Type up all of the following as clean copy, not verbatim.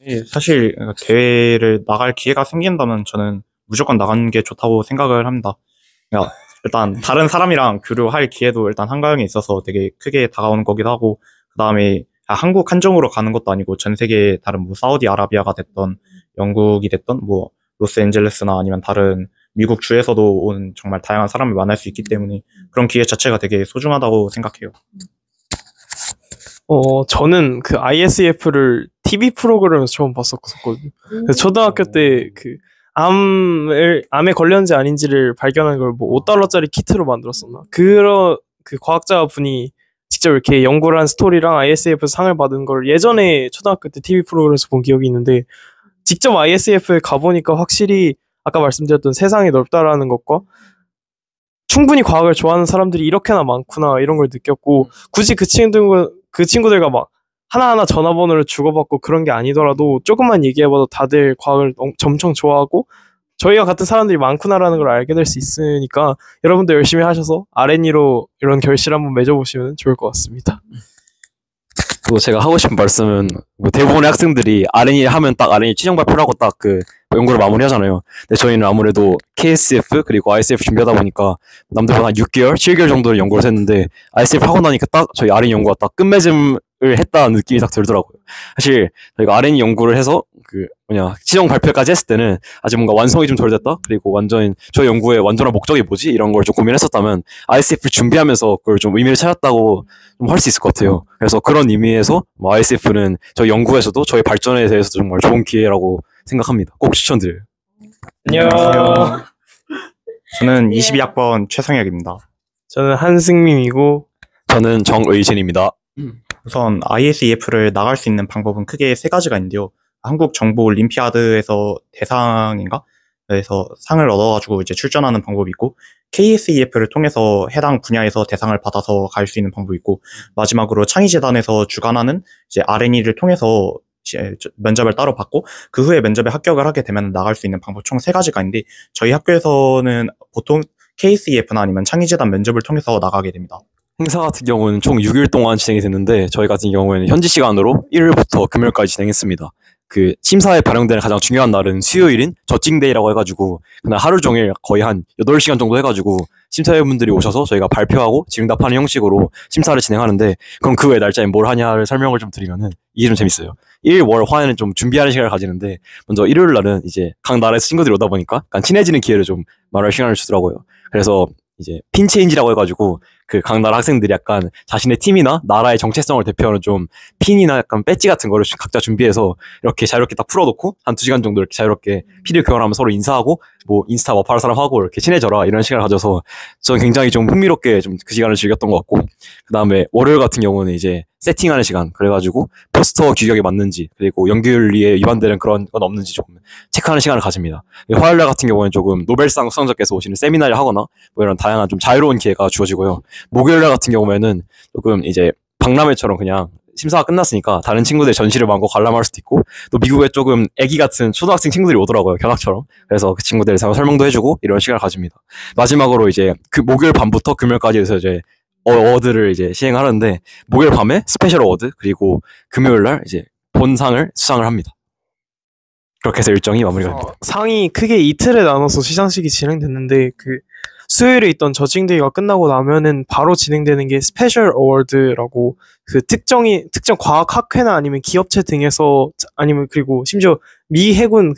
예, 사실 대회를 나갈 기회가 생긴다면 저는 무조건 나가는 게 좋다고 생각을 합니다. 그러니까 일단 다른 사람이랑 교류할 기회도 일단 한가형에 있어서 되게 크게 다가오는 거기도 하고, 그다음에 한국 한정으로 가는 것도 아니고 전 세계 다른 뭐 사우디아라비아가 됐던 영국이 됐던 뭐 로스앤젤레스나 아니면 다른 미국 주에서도 온 정말 다양한 사람을 만날 수 있기 때문에 그런 기회 자체가 되게 소중하다고 생각해요. 저는 그 ISF를 TV 프로그램에서 처음 봤었거든요. 그래서 초등학교 때 그 암에 걸렸는지 아닌지를 발견한 걸 뭐 $5짜리 키트로 만들었었나? 그 과학자 분이 직접 이렇게 연구를 한 스토리랑 ISF에서 상을 받은 걸 예전에 초등학교 때 TV 프로그램에서 본 기억이 있는데, 직접 ISF에 가보니까 확실히 아까 말씀드렸던 세상이 넓다라는 것과 충분히 과학을 좋아하는 사람들이 이렇게나 많구나 이런 걸 느꼈고, 굳이 그 친구들과 막 하나하나 전화번호를 주고받고 그런 게 아니더라도 조금만 얘기해봐도 다들 과학을 엄청 좋아하고 저희와 같은 사람들이 많구나라는 걸 알게 될 수 있으니까, 여러분도 열심히 하셔서 R&E로 이런 결실 한번 맺어보시면 좋을 것 같습니다. 또 제가 하고 싶은 말씀은, 뭐 대부분의 학생들이 R&E 하면 딱 R&E 최종 발표를 하고 딱 그 연구를 마무리하잖아요. 근데 저희는 아무래도 KSF 그리고 ISF 준비하다 보니까 남들보다 한 6개월, 7개월 정도를 연구를 했는데, ISF 하고 나니까 딱 저희 R&E 연구가 딱 끝맺음을 했다는 느낌이 딱 들더라고요. 사실 저희가 R&E 연구를 해서 최종 발표까지 했을 때는 아직 뭔가 완성이 좀 덜 됐다, 그리고 완전 저희 연구의 완전한 목적이 뭐지 이런 걸 좀 고민했었다면, ISF 준비하면서 그걸 좀 의미를 찾았다고 좀 할 수 있을 것 같아요. 그래서 그런 의미에서 ISF는 저희 연구에서도 저희 발전에 대해서도 정말 좋은 기회라고 생각합니다. 꼭 추천드려요. 안녕. 저는 22학번 최성혁입니다. 저는 한승민이고 저는 정의진입니다. 우선 ISEF를 나갈 수 있는 방법은 크게 세 가지가 있는데요. 한국 정보 올림피아드에서 대상인가? 그래서 상을 얻어가지고 이제 출전하는 방법이 있고, KSEF를 통해서 해당 분야에서 대상을 받아서 갈 수 있는 방법이 있고, 마지막으로 창의재단에서 주관하는 이제 R&E를 통해서 이제 면접을 따로 받고 그 후에 면접에 합격을 하게 되면 나갈 수 있는 방법 총 세 가지가 있는데, 저희 학교에서는 보통 KSEF나 아니면 창의재단 면접을 통해서 나가게 됩니다. 행사 같은 경우는 총 6일 동안 진행이 됐는데, 저희 같은 경우에는 현지 시간으로 일요일부터 금요일까지 진행했습니다. 그 심사에 반영되는 가장 중요한 날은 수요일인 저칭데이라고 해가지고, 그날 하루 종일 거의 한 8시간 정도 해가지고 심사위원분들이 오셔서 저희가 발표하고 질응답하는 형식으로 심사를 진행하는데, 그럼 그 외 날짜에 뭘 하냐를 설명을 좀 드리면은 이게 좀 재밌어요. 일, 월, 화에는 좀 준비하는 시간을 가지는데, 먼저 일요일 날은 이제 각 나라에서 친구들이 오다 보니까 약간 친해지는 기회를 좀 말할 시간을 주더라고요. 그래서 이제 핀체인지라고 해가지고 그 각 나라 학생들이 약간 자신의 팀이나 나라의 정체성을 대표하는 좀 핀이나 약간 배지 같은 거를 각자 준비해서 이렇게 자유롭게 딱 풀어놓고 한 2시간 정도 이렇게 자유롭게 피드 교환하면 서로 인사하고 뭐 인스타 와파할 사람 하고 이렇게 친해져라 이런 시간을 가져서 저는 굉장히 좀 흥미롭게 좀 그 시간을 즐겼던 것 같고, 그 다음에 월요일 같은 경우는 이제 세팅하는 시간, 그래가지고 포스터 규격에 맞는지 그리고 연기윤리에 위반되는 그런 건 없는지 조금 체크하는 시간을 가집니다. 화요일날 같은 경우는 조금 노벨상 수상자께서 오시는 세미나를 하거나 뭐 이런 다양한 좀 자유로운 기회가 주어지고요. 목요일날 같은 경우에는 조금 이제 박람회처럼 그냥 심사가 끝났으니까 다른 친구들 전시를 마음껏 관람할 수도 있고, 또 미국에 조금 애기 같은 초등학생 친구들이 오더라고요, 견학처럼. 그래서 그 친구들에 대해서 설명도 해주고 이런 시간을 가집니다. 마지막으로 이제 그 목요일 밤부터 금요일까지 해서 이제 어워드를 이제 시행하는데, 목요일 밤에 스페셜 어워드, 그리고 금요일날 이제 본상을 수상을 합니다. 그렇게 해서 일정이 마무리가 됩니다. 상이 크게 이틀에 나눠서 시상식이 진행됐는데, 그 수요일에 있던 저칭데이가 끝나고 나면은 바로 진행되는 게 스페셜 어워드라고, 그 특정 과학 학회나 아니면 기업체 등에서, 아니면 그리고 심지어 미 해군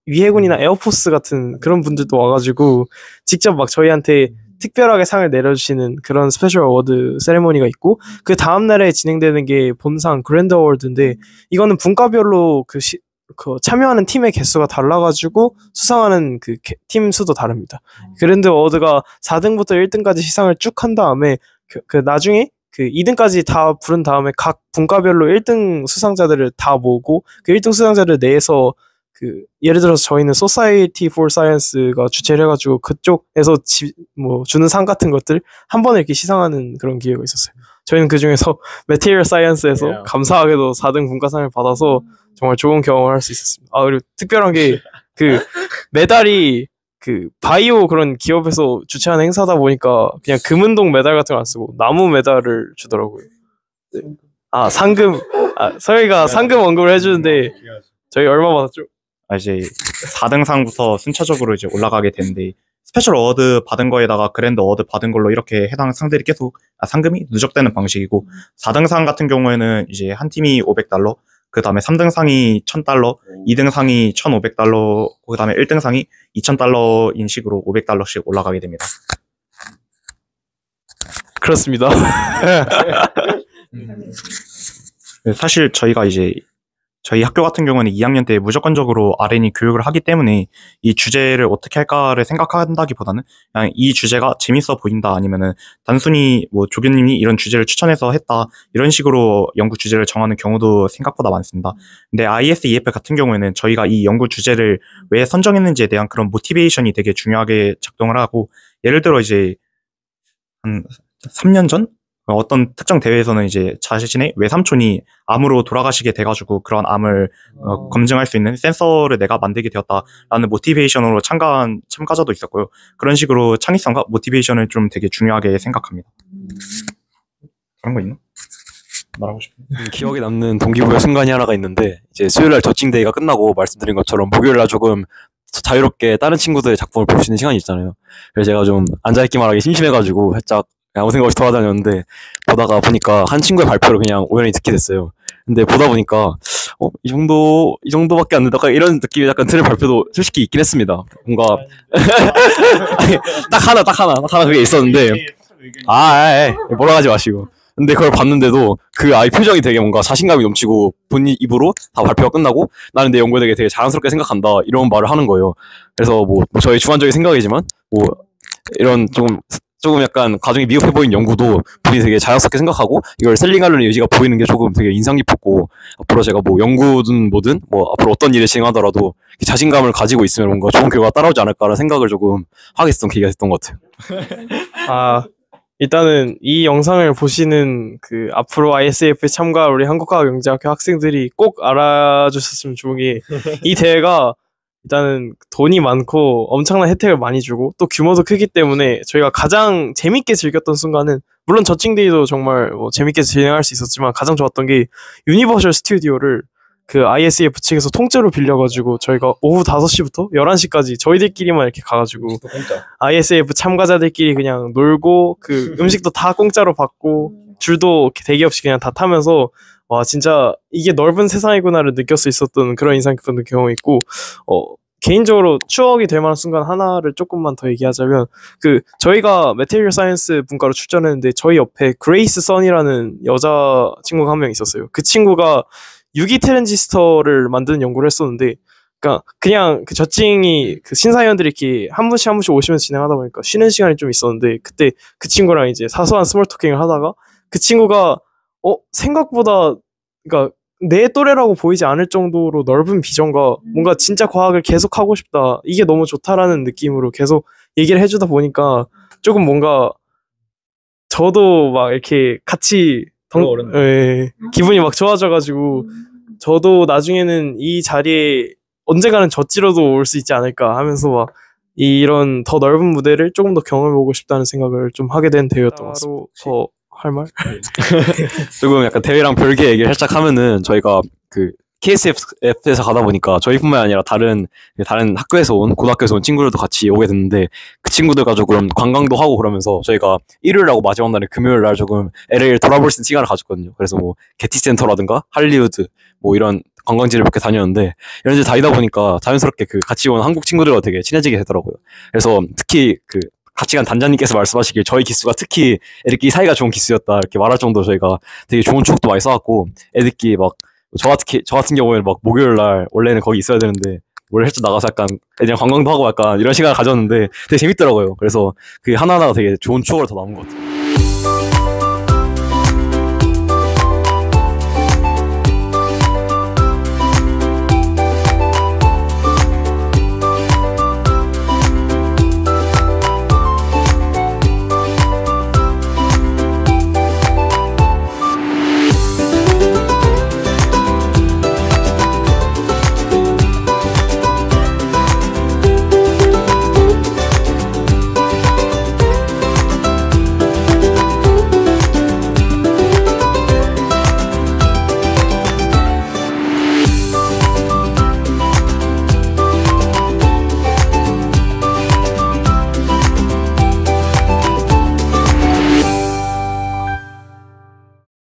미 해군이나 에어포스 같은 그런 분들도 와가지고 직접 막 저희한테 특별하게 상을 내려주시는 그런 스페셜 어워드 세레모니가 있고, 그 다음날에 진행되는 게 본상 그랜드 어워드인데, 이거는 분과별로 그 참여하는 팀의 개수가 달라가지고 수상하는 그 팀 수도 다릅니다. 그랜드 어워드가 4등부터 1등까지 시상을 쭉 한 다음에 그 나중에 그 2등까지 다 부른 다음에 각 분과별로 1등 수상자들을 다 모으고, 그 1등 수상자들 내에서 그 예를 들어서 저희는 Society for Science가 주최를 해가지고 그쪽에서 뭐 주는 상 같은 것들 한 번에 이렇게 시상하는 그런 기회가 있었어요. 저희는 그 중에서 Material Science에서 감사하게도 4등 분과상을 받아서 정말 좋은 경험을 할 수 있었습니다. 아, 그리고 특별한 게 그 메달이 그 바이오 그런 기업에서 주최하는 행사다 보니까 그냥 금은동 메달 같은 거 안 쓰고 나무 메달을 주더라고요. 아, 상금. 서희가 상금 언급을 해주는데, 저희 얼마 받았죠? 이제 4등상부터 순차적으로 이제 올라가게 되는데 스페셜 어워드 받은 거에다가 그랜드 어워드 받은 걸로 이렇게 해당 상들이 계속 상금이 누적되는 방식이고 4등상 같은 경우에는 이제 한 팀이 $500, 그 다음에 3등상이 $1,000, 2등상이 $1,500, 그 다음에 1등상이 $2,000인 식으로 $500씩 올라가게 됩니다. 그렇습니다. 사실 저희가 이제 저희 학교 같은 경우는 2학년 때 무조건적으로 R&E 교육을 하기 때문에 이 주제를 어떻게 할까를 생각한다기보다는 그냥 이 주제가 재밌어 보인다 아니면은 단순히 뭐 조교님이 이런 주제를 추천해서 했다 이런 식으로 연구 주제를 정하는 경우도 생각보다 많습니다. 근데 ISEF 같은 경우에는 저희가 이 연구 주제를 왜 선정했는지에 대한 그런 모티베이션이 되게 중요하게 작동을 하고 예를 들어 이제 한 3년 전? 어떤 특정 대회에서는 이제 자신의 외삼촌이 암으로 돌아가시게 돼가지고 그런 암을 검증할 수 있는 센서를 내가 만들게 되었다라는 모티베이션으로 참가한 참가자도 있었고요. 그런 식으로 창의성과 모티베이션을 좀 되게 중요하게 생각합니다. 그런 거 있나? 말하고 싶은 기억에 남는 동기부여 순간이 하나가 있는데 이제 수요일날 저칭데이가 끝나고 말씀드린 것처럼 목요일날 조금 자유롭게 다른 친구들의 작품을 볼 수 있는 시간이 있잖아요. 그래서 제가 좀 앉아있기만 하기 심심해가지고 살짝 아무 생각 없이 돌아다녔는데 보다가 보니까 한 친구의 발표를 그냥 우연히 듣게 됐어요. 근데 보다 보니까 이 정도밖에 안 된다. 이런 느낌의 약간 틀의 발표도 솔직히 있긴 했습니다. 뭔가 아니, 딱 하나 그게 있었는데 뭐라 하지 마시고. 근데 그걸 봤는데도 그 아이 표정이 되게 뭔가 자신감이 넘치고 본인 입으로 다 발표가 끝나고 나는 내 연구에 되게 자연스럽게 생각한다 이런 말을 하는 거예요. 그래서 뭐 저의 주관적인 생각이지만 뭐 이런 조금 약간 과정이 미흡해 보인 연구도 본인이 되게 자연스럽게 생각하고 이걸 셀링하려는 의지가 보이는 게 조금 되게 인상 깊었고 앞으로 제가 뭐 연구든 뭐든 뭐 앞으로 어떤 일을 진행하더라도 자신감을 가지고 있으면 뭔가 좋은 결과가 따라오지 않을까라는 생각을 조금 하게 됐던 계기가 됐던 것 같아요. 일단은 이 영상을 보시는 그 앞으로 ISF에 참가할 우리 한국과학영재학교 학생들이 꼭 알아주셨으면 좋은 게 이 대회가 일단은 돈이 많고 엄청난 혜택을 많이 주고 또 규모도 크기 때문에 저희가 가장 재밌게 즐겼던 순간은 물론 저칭데이도 정말 뭐 재밌게 진행할 수 있었지만 가장 좋았던 게 유니버셜 스튜디오를 그 ISF 측에서 통째로 빌려가지고 저희가 오후 5시부터 11시까지 저희들끼리만 이렇게 가가지고 ISF 참가자들끼리 그냥 놀고 그 음식도 다 공짜로 받고 줄도 대기 없이 그냥 다 타면서 와 진짜 이게 넓은 세상이구나를 느낄 수 있었던 그런 인상 깊은 경험이 있고 개인적으로 추억이 될 만한 순간 하나를 조금만 더 얘기하자면 그 저희가 매테리얼 사이언스 분과로 출전했는데 저희 옆에 그레이스 선이라는 여자 친구가 한 명 있었어요. 그 친구가 유기 트랜지스터를 만드는 연구를 했었는데 그러니까 그냥 그 저칭이 그 신사위원들이 이렇게 한 분씩 오시면서 진행하다 보니까 쉬는 시간이 좀 있었는데 그때 그 친구랑 이제 사소한 스몰 토킹을 하다가 그 친구가 생각보다 그러니까 내 또래라고 보이지 않을 정도로 넓은 비전과 뭔가 진짜 과학을 계속 하고 싶다 이게 너무 좋다라는 느낌으로 계속 얘기를 해주다 보니까 조금 뭔가 저도 막 이렇게 같이 기분이 막 좋아져가지고 저도 나중에는 이 자리에 언젠가는 저찌러도 올 수 있지 않을까 하면서 막 이런 더 넓은 무대를 조금 더 경험해보고 싶다는 생각을 좀 하게 된 대회였던 것 같습니다. 더 할 말? 조금 약간 대회랑 별개 얘기를 살짝 하면은 저희가 그 KSF에서 가다 보니까 저희뿐만 아니라 다른 학교에서 온 고등학교에서 온 친구들도 같이 오게 됐는데 그 친구들과 조금 관광도 하고 그러면서 저희가 일요일하고 마지막 날에 금요일 날 조금 LA를 돌아볼 수 있는 시간을 가졌거든요. 그래서 뭐 게티센터라든가 할리우드 뭐 이런 관광지를 몇 개 다녔는데 이런 데 다니다 보니까 자연스럽게 그 같이 온 한국 친구들과 되게 친해지게 되더라고요. 그래서 특히 그 같이 간 단장님께서 말씀하시길 저희 기수가 특히 애들끼리 사이가 좋은 기수였다 이렇게 말할 정도로 저희가 되게 좋은 추억도 많이 쌓았고 애들끼리 막 저 같은 경우에는 막 목요일 날 원래는 거기 있어야 되는데 원래 살짝 나가서 약간 애들이랑 관광도 하고 약간 이런 시간을 가졌는데 되게 재밌더라고요. 그래서 그 하나하나가 되게 좋은 추억으로 더 남은 것 같아요.